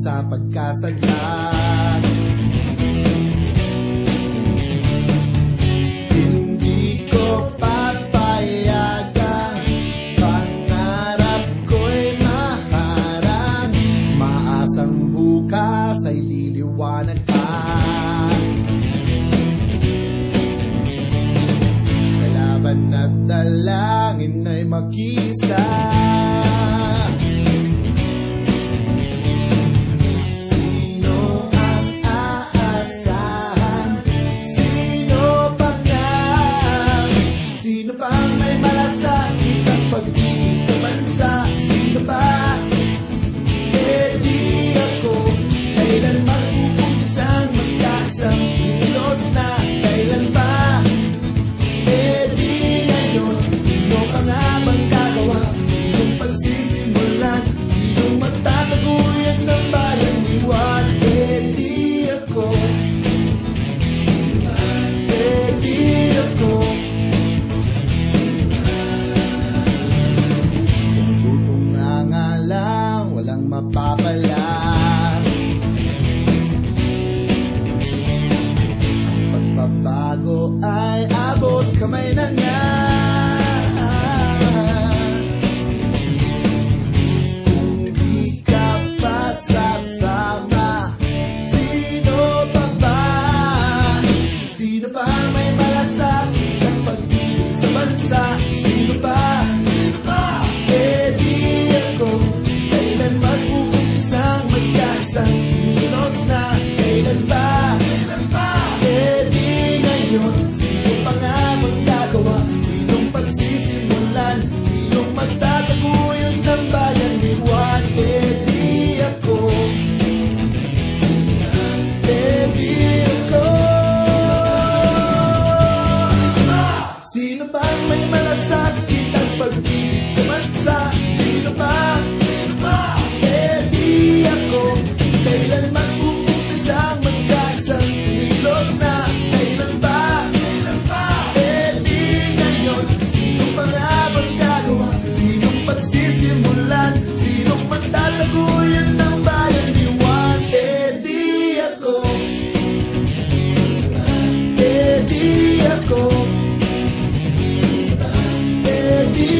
sa pagkasadlan. Hindi ko papayagang pangarap ko'y maharang, maasang bukas ay liliwanag pa. Sa laban at dalangin ay mag-isa. Mapapala ang pagbabago ay abot kamay na nga. Kung di ka pa sasama, sino pa ba? Sino pa may malasakit ng pag-ibig sa bansa? Sino pa? Sino pa? Eh di ako. Kailan mag-uumpisa magkaisang kilos na? Kailan ba? Kailan ba? Eh di ngayon. Sino pa nga magkagawa? Sinong pagsisimulan? Sinong magtataguyod ng bayan ni Juan? Eh di ako. Eh di ako. Sino bang may malasakit ang pag-ibig sa bansa? Sino ba? Kailan mag-uumpisa magkaisang kumilos na? Kailan ba? Kailan ba? Eh di ngayon. Sino pa nga bang gagawa? Sinong pagsisimulan? Sinong magtataguyod ng bayan ni Juan? Eh di ako. Eh di ako. Eh di